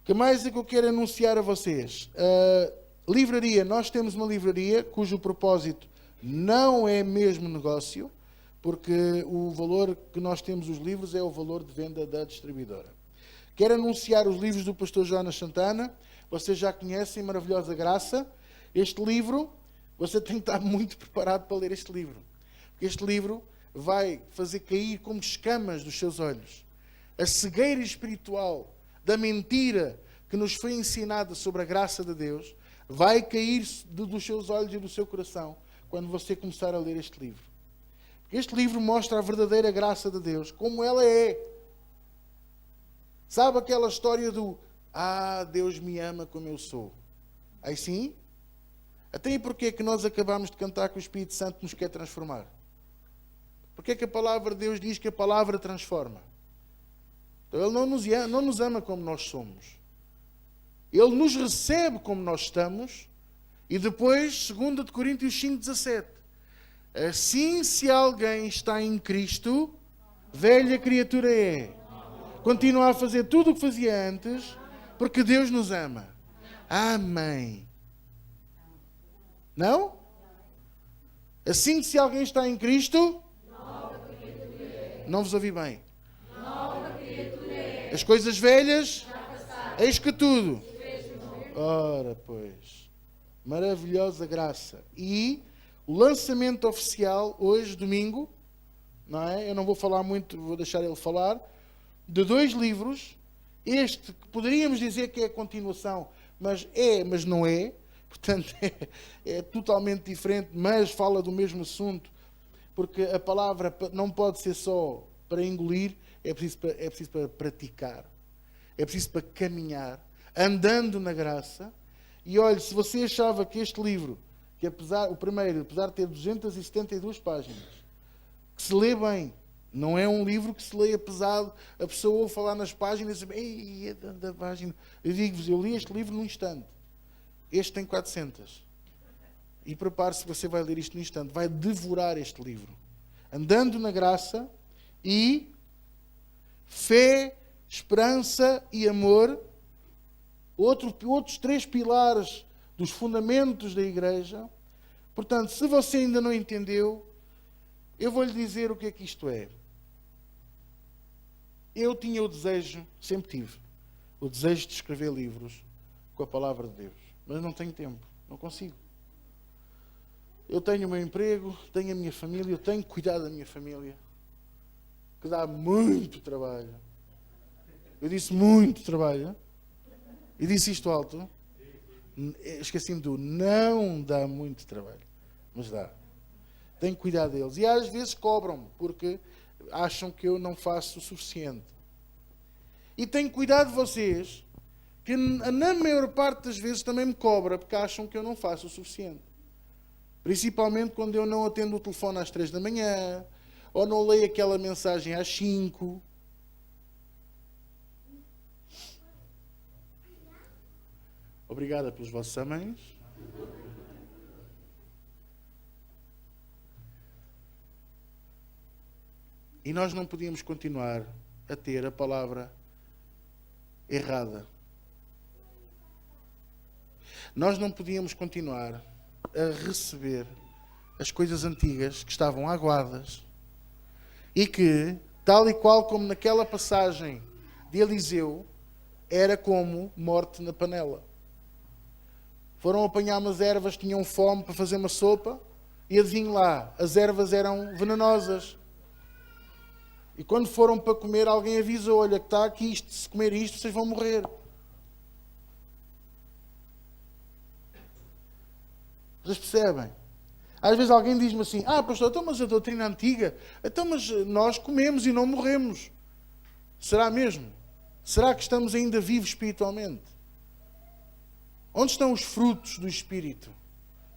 que mais é que eu quero anunciar a vocês? Livraria, nós temos uma livraria cujo propósito não é mesmo negócio, porque o valor que nós temos os livros é o valor de venda da distribuidora. Quero anunciar os livros do pastor Jonas Santana. Vocês já conhecem, Maravilhosa Graça. Este livro, você tem que estar muito preparado para ler este livro. Porque este livro vai fazer cair como escamas dos seus olhos a cegueira espiritual da mentira que nos foi ensinada sobre a graça de Deus, vai cair dos seus olhos e do seu coração quando você começar a ler este livro. Porque este livro mostra a verdadeira graça de Deus, como ela é. Sabe aquela história do Deus me ama como eu sou? Aí sim? Até e porquê que nós acabamos de cantar que o Espírito Santo nos quer transformar? Porquê que a palavra de Deus diz que a palavra transforma? Então Ele não nos ama como nós somos. Ele nos recebe como nós estamos. E depois, 2 Coríntios 5,17. Assim, se alguém está em Cristo, velha criatura é. Continua a fazer tudo o que fazia antes, porque Deus nos ama. Amém. Não? Assim, se alguém está em Cristo, não vos ouvi bem. As coisas velhas, eis que tudo. Ora, pois. Maravilhosa graça. E o lançamento oficial, hoje, domingo, não é? Eu não vou falar muito, vou deixar ele falar, de 2 livros. Este, que poderíamos dizer que é a continuação, mas não é. Portanto, é totalmente diferente, mas fala do mesmo assunto. Porque a palavra não pode ser só para engolir, é preciso para praticar. É preciso para caminhar, andando na graça. E olhe, se você achava que este livro, que o primeiro, apesar de ter 272 páginas, que se lê bem, não é um livro que se leia pesado, a pessoa ouve falar nas páginas e ei, é da página. Eu digo-vos, eu li este livro num instante. Este tem 400. E prepare-se, você vai ler isto num instante. Vai devorar este livro. Andando na graça e fé, esperança e amor. Outros 3 pilares dos fundamentos da igreja. Portanto, se você ainda não entendeu, eu vou-lhe dizer o que é que isto é. Eu tinha o desejo, sempre tive, o desejo de escrever livros com a palavra de Deus. Mas não tenho tempo, não consigo. Eu tenho o meu emprego, tenho a minha família, eu tenho que cuidar da minha família, que dá muito trabalho. Eu disse muito trabalho. E disse isto alto. Esqueci-me do não dá muito trabalho, mas dá. Tenho que cuidar deles. E às vezes cobram-me, porque acham que eu não faço o suficiente. E tenho que cuidar de vocês, que na maior parte das vezes também me cobra, porque acham que eu não faço o suficiente. Principalmente quando eu não atendo o telefone às 3 da manhã, ou não leio aquela mensagem às 5. Obrigada pelos vossos amém. E nós não podíamos continuar a ter a palavra errada. Nós não podíamos continuar a receber as coisas antigas que estavam aguadas e que, tal e qual como naquela passagem de Eliseu, era como morte na panela. Foram apanhar umas ervas, tinham fome para fazer uma sopa, e adivinhem lá, as ervas eram venenosas. E quando foram para comer, alguém avisou, olha, que está aqui isto, se comer isto, vocês vão morrer. Vocês percebem? Às vezes alguém diz-me assim, pastor, então mas a doutrina antiga, então mas nós comemos e não morremos. Será mesmo? Será que estamos ainda vivos espiritualmente? Onde estão os frutos do Espírito,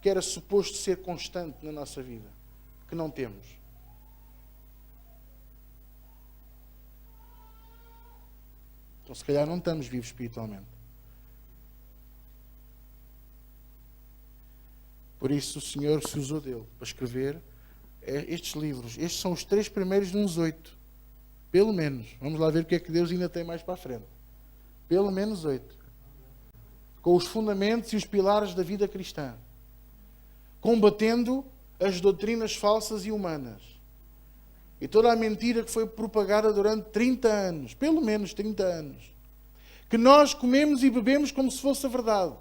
que era suposto ser constante na nossa vida, que não temos? Então, se calhar não estamos vivos espiritualmente. Por isso o Senhor se usou dele para escrever estes livros. Estes são os 3 primeiros de uns 8. Pelo menos. Vamos lá ver o que é que Deus ainda tem mais para a frente. Pelo menos 8. com os fundamentos e os pilares da vida cristã, combatendo as doutrinas falsas e humanas e toda a mentira que foi propagada durante 30 anos, pelo menos 30 anos, que nós comemos e bebemos como se fosse a verdade.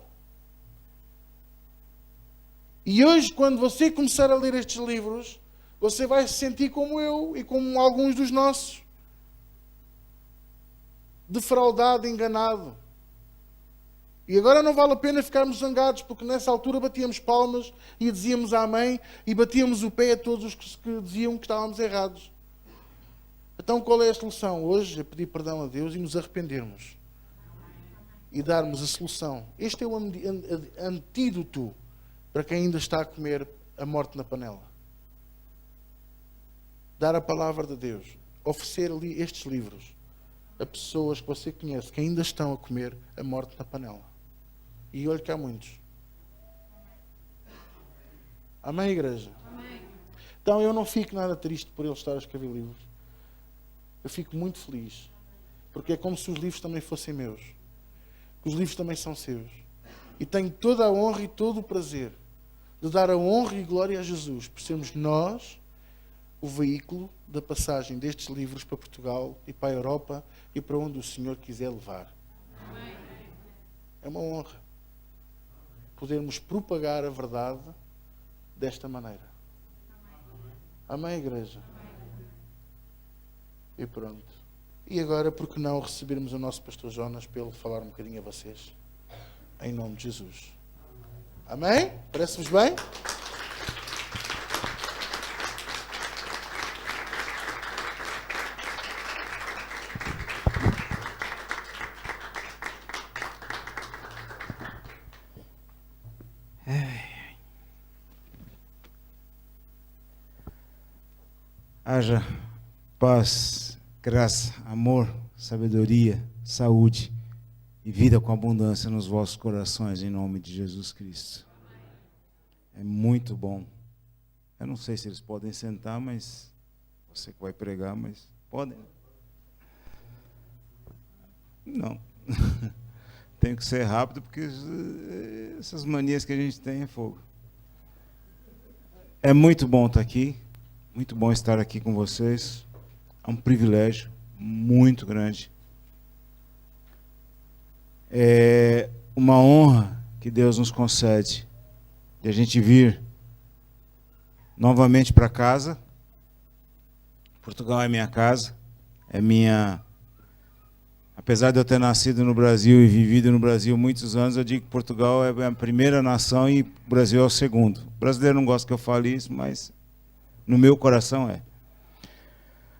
E hoje, quando você começar a ler estes livros, você vai se sentir como eu e como alguns dos nossos, defraudado, enganado. E agora não vale a pena ficarmos zangados, porque nessa altura batíamos palmas e dizíamos amém e batíamos o pé a todos os que diziam que estávamos errados. Então qual é a solução? Hoje é pedir perdão a Deus e nos arrependermos. E darmos a solução. Este é o antídoto para quem ainda está a comer a morte na panela. Dar a palavra de Deus. Oferecer ali estes livros a pessoas que você conhece que ainda estão a comer a morte na panela. E olha que há muitos. Amém, igreja? Amém. Então eu não fico nada triste por ele estar a escrever livros. Eu fico muito feliz. Porque é como se os livros também fossem meus. Que os livros também são seus. E tenho toda a honra e todo o prazer de dar a honra e glória a Jesus, por sermos nós o veículo da passagem destes livros para Portugal e para a Europa e para onde o Senhor quiser levar. Amém. É uma honra podermos propagar a verdade desta maneira. Amém, igreja? E pronto. E agora, por que não recebermos o nosso pastor Jonas para ele falar um bocadinho a vocês? Em nome de Jesus. Amém? Parece-vos bem? Haja paz, graça, amor, sabedoria, saúde e vida com abundância nos vossos corações, em nome de Jesus Cristo. É muito bom. Eu não sei se eles podem sentar, mas você que vai pregar, mas podem? Não. Tenho que ser rápido, porque essas manias que a gente tem é fogo. É muito bom estar aqui. Muito bom estar aqui com vocês. É um privilégio muito grande. É uma honra que Deus nos concede de a gente vir novamente para casa. Portugal é minha casa, é minha... Apesar de eu ter nascido no Brasil e vivido no Brasil muitos anos, eu digo que Portugal é a primeira nação e o Brasil é o segundo. O brasileiro não gosta que eu fale isso, mas no meu coração é.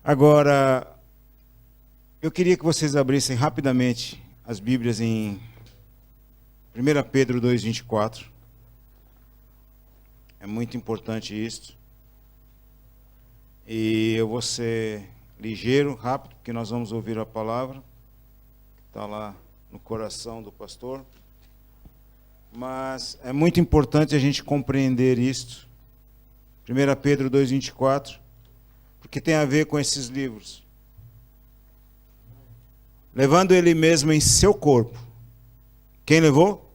Agora, eu queria que vocês abrissem rapidamente as Bíblias em 1 Pedro 2,24. É muito importante isso. E eu vou ser ligeiro, rápido, porque nós vamos ouvir a palavra. Está lá no coração do pastor. Mas é muito importante a gente compreender isto. 1 Pedro 2,24, porque tem a ver com esses livros. Levando ele mesmo em seu corpo. Quem levou?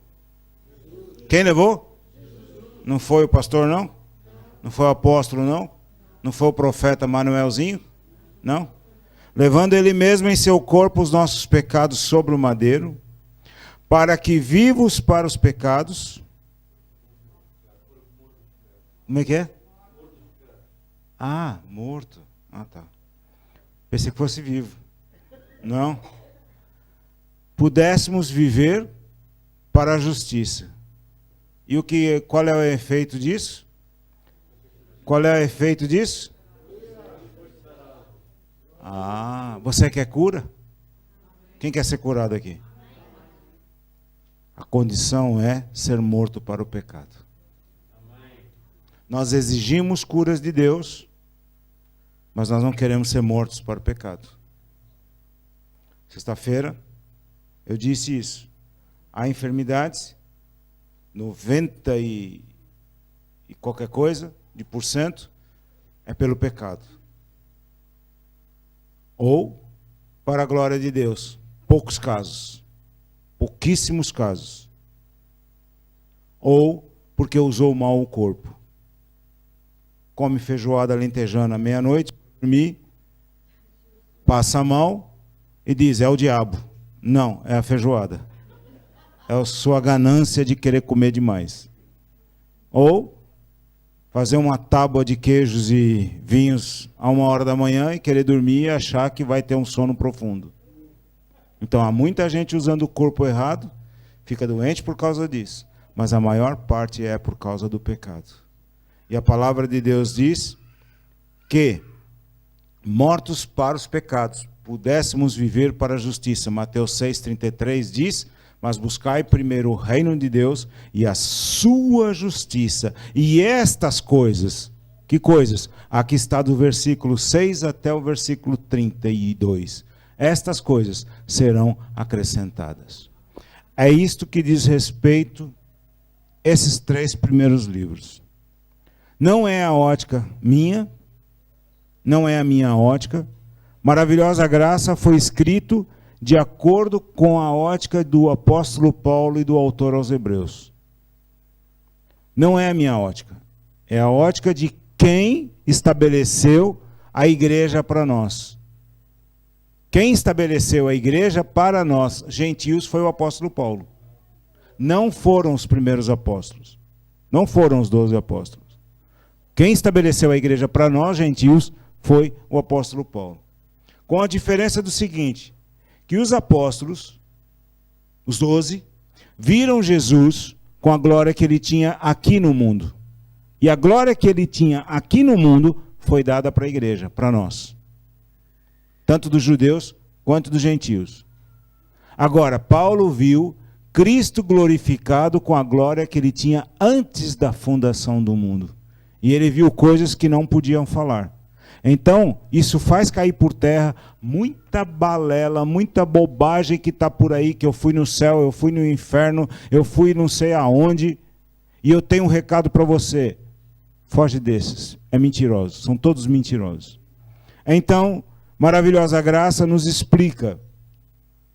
Quem levou? Não foi o pastor, não? Não foi o apóstolo, não? Não foi o profeta Manuelzinho? Não? Levando ele mesmo em seu corpo os nossos pecados sobre o madeiro, para que vivos para os pecados... Como é que é? Ah, morto. Ah, tá. Pensei que fosse vivo. Não. Pudéssemos viver para a justiça. E qual é o efeito disso? Qual é o efeito disso? Ah, você quer cura? Quem quer ser curado aqui? A condição é ser morto para o pecado. Nós exigimos curas de Deus, mas nós não queremos ser mortos para o pecado. Sexta-feira, eu disse isso. Há enfermidades, 90 e qualquer coisa, de por cento, é pelo pecado. Ou para a glória de Deus. Poucos casos. Pouquíssimos casos. ou porque usou mal o corpo. Come feijoada lentejana à meia-noite, dormir, passa mal e diz, é o diabo. Não, é a feijoada. É a sua ganância de querer comer demais. Ou fazer uma tábua de queijos e vinhos a 1h da manhã e querer dormir e achar que vai ter um sono profundo. Então há muita gente usando o corpo errado, fica doente por causa disso. Mas a maior parte é por causa do pecado. E a palavra de Deus diz que, mortos para os pecados, pudéssemos viver para a justiça. Mateus 6,33 diz, mas buscai primeiro o reino de Deus e a sua justiça. E estas coisas, que coisas? Aqui está do versículo 6 até o versículo 32. Estas coisas serão acrescentadas. É isto que diz respeito esses 3 primeiros livros. Não é a ótica minha, não é a minha ótica. Maravilhosa Graça foi escrito de acordo com a ótica do apóstolo Paulo e do autor aos Hebreus. Não é a minha ótica. É a ótica de quem estabeleceu a igreja para nós. Quem estabeleceu a igreja para nós, gentios, foi o apóstolo Paulo. Não foram os primeiros apóstolos. Não foram os 12 apóstolos. Quem estabeleceu a igreja para nós, gentios, foi o apóstolo Paulo. Com a diferença do seguinte, que os apóstolos, os 12, viram Jesus com a glória que ele tinha aqui no mundo. E a glória que ele tinha aqui no mundo foi dada para a igreja, para nós. Tanto dos judeus quanto dos gentios. Agora, Paulo viu Cristo glorificado com a glória que ele tinha antes da fundação do mundo. E ele viu coisas que não podiam falar. Então, isso faz cair por terra muita balela, muita bobagem que está por aí, que eu fui no céu, eu fui no inferno, eu fui não sei aonde. E eu tenho um recado para você. Foge desses. É mentiroso. São todos mentirosos. Então, Maravilhosa Graça nos explica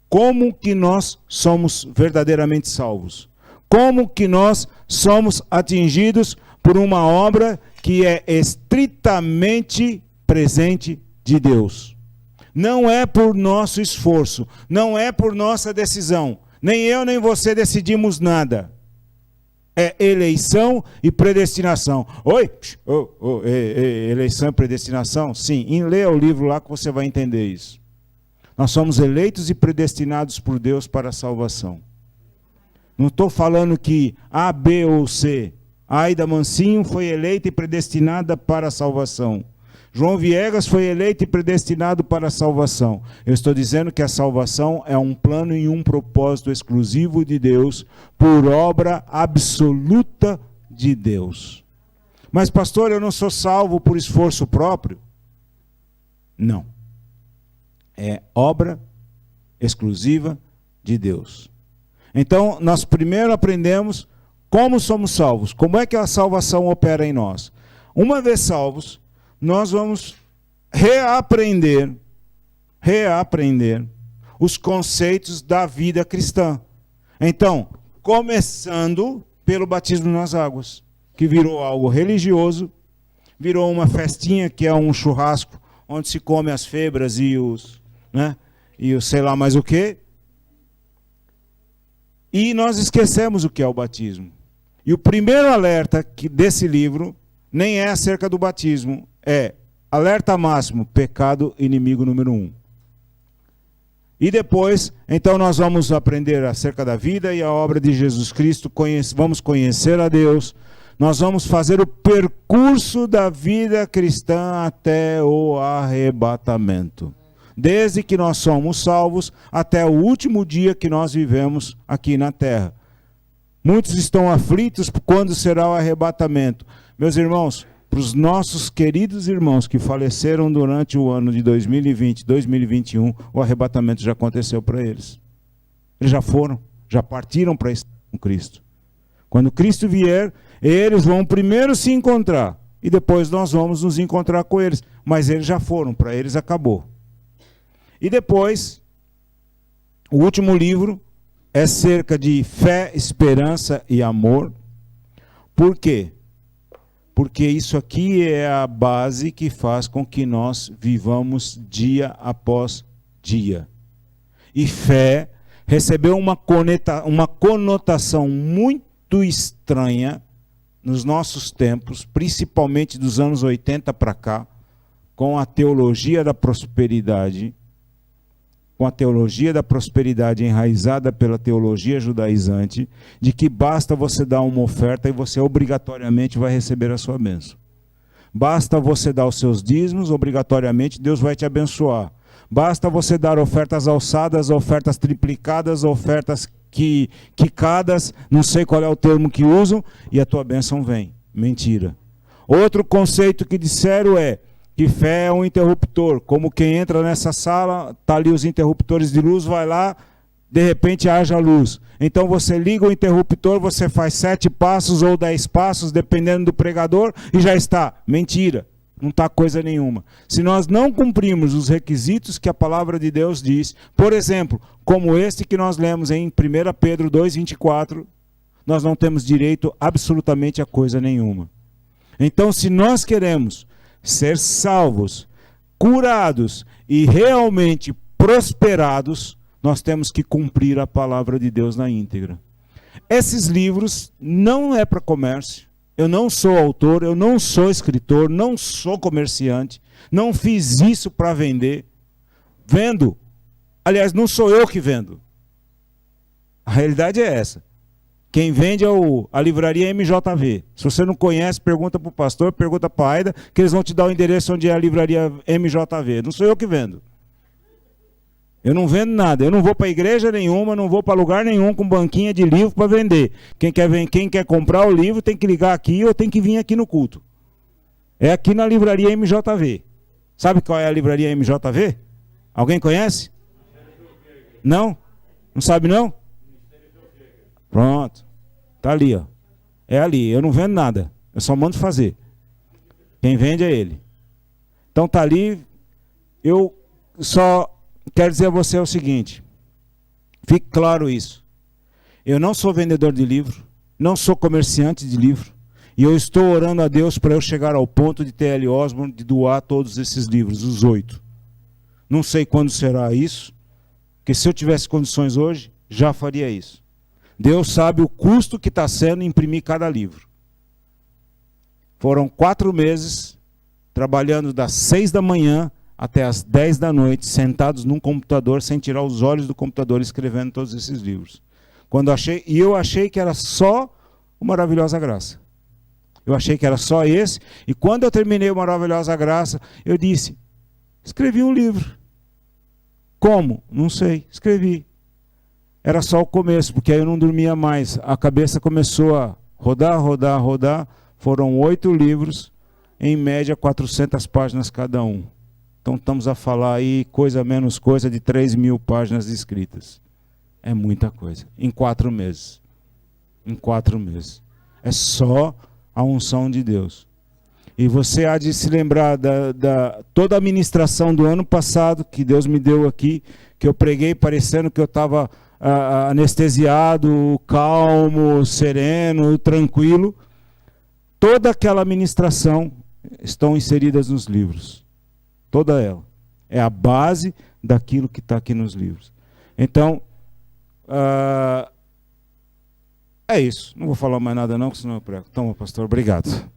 como que nós somos verdadeiramente salvos. Como que nós somos atingidos por uma obra que é estritamente presente de Deus. Não é por nosso esforço, não é por nossa decisão. Nem eu nem você decidimos nada. É eleição e predestinação. Oi? Eleição e predestinação? Sim, leia o livro lá que você vai entender isso. Nós somos eleitos e predestinados por Deus para a salvação. Não estou falando que A, B ou C. Aida Mancinho foi eleita e predestinada para a salvação. João Viegas foi eleito e predestinado para a salvação. Eu estou dizendo que a salvação é um plano e um propósito exclusivo de Deus, por obra absoluta de Deus. Mas, pastor, eu não sou salvo por esforço próprio? Não. É obra exclusiva de Deus. Então, nós primeiro aprendemos como somos salvos. Como é que a salvação opera em nós? Uma vez salvos, nós vamos reaprender os conceitos da vida cristã. Então, começando pelo batismo nas águas, que virou algo religioso, virou uma festinha que é um churrasco, onde se come as febras e os sei lá mais o quê. E nós esquecemos o que é o batismo. E o primeiro alerta desse livro nem é acerca do batismo, é alerta máximo, pecado inimigo número 1. E depois, então nós vamos aprender acerca da vida e a obra de Jesus Cristo, vamos conhecer a Deus, nós vamos fazer o percurso da vida cristã até o arrebatamento. Desde que nós somos salvos até o último dia que nós vivemos aqui na terra. Muitos estão aflitos quando será o arrebatamento. Meus irmãos, para os nossos queridos irmãos que faleceram durante o ano de 2020, 2021, o arrebatamento já aconteceu para eles. Eles já foram, já partiram para estar com Cristo. Quando Cristo vier, eles vão primeiro se encontrar e depois nós vamos nos encontrar com eles. Mas eles já foram, para eles acabou. E depois, o último livro é cerca de fé, esperança e amor. Por quê? Porque isso aqui é a base que faz com que nós vivamos dia após dia. E fé recebeu uma conotação muito estranha nos nossos tempos, principalmente dos anos 80 para cá, com a teologia da prosperidade, enraizada pela teologia judaizante, de que basta você dar uma oferta e você obrigatoriamente vai receber a sua bênção. Basta você dar os seus dízimos, obrigatoriamente Deus vai te abençoar. Basta você dar ofertas alçadas, ofertas triplicadas, ofertas quicadas, não sei qual é o termo que usam, e a tua bênção vem. Mentira. Outro conceito que disseram é que fé é um interruptor, como quem entra nessa sala, está ali os interruptores de luz, vai lá, de repente haja luz. Então você liga o interruptor, você faz 7 passos ou 10 passos, dependendo do pregador, e já está. Mentira, não está coisa nenhuma. Se nós não cumprirmos os requisitos que a palavra de Deus diz, por exemplo, como este que nós lemos em 1 Pedro 2,24, nós não temos direito absolutamente a coisa nenhuma. Então, se nós queremos ser salvos, curados e realmente prosperados, nós temos que cumprir a palavra de Deus na íntegra. Esses livros não é para comércio. Eu não sou autor, eu não sou escritor, não sou comerciante, não fiz isso para vender. Vendo. Aliás, não sou eu que vendo. A realidade é essa. Quem vende é a livraria MJV. Se você não conhece, pergunta para o pastor, pergunta para a Aida, que eles vão te dar o endereço onde é a livraria MJV. Não sou eu que vendo. Eu não vendo nada. Eu não vou para igreja nenhuma, não vou para lugar nenhum com banquinha de livro para vender. Quem quer comprar o livro tem que ligar aqui ou tem que vir aqui no culto. É aqui na livraria MJV. Sabe qual é a livraria MJV? Alguém conhece? Não? Não sabe não? Pronto. Está ali, ó. É ali. Eu não vendo nada. Eu só mando fazer. Quem vende é ele. Então está ali. Eu só quero dizer a você o seguinte. Fique claro isso. Eu não sou vendedor de livro. Não sou comerciante de livro. E eu estou orando a Deus para eu chegar ao ponto de T.L. Osborne de doar todos esses livros, os 8. Não sei quando será isso. Porque se eu tivesse condições hoje, já faria isso. Deus sabe o custo que está sendo imprimir cada livro. Foram 4 meses trabalhando das 6 da manhã até as 10 da noite, sentados num computador, sem tirar os olhos do computador, escrevendo todos esses livros. Eu achei que era só o Maravilhosa Graça. Eu achei que era só esse. E quando eu terminei o Maravilhosa Graça, eu disse, escrevi um livro. Como? Não sei, escrevi. Era só o começo, porque aí eu não dormia mais. A cabeça começou a rodar. Foram 8 livros, em média 400 páginas cada um. Então estamos a falar aí, coisa menos coisa, de 3.000 páginas escritas. É muita coisa. Em 4 meses. Em 4 meses. É só a unção de Deus. E você há de se lembrar da toda a ministração do ano passado, que Deus me deu aqui, que eu preguei parecendo que eu estava anestesiado, calmo, sereno, tranquilo. Toda aquela ministração estão inseridas nos livros. Toda ela. É a base daquilo que está aqui nos livros. Então, é isso. Não vou falar mais nada não, senão eu prego. Toma, pastor. Obrigado.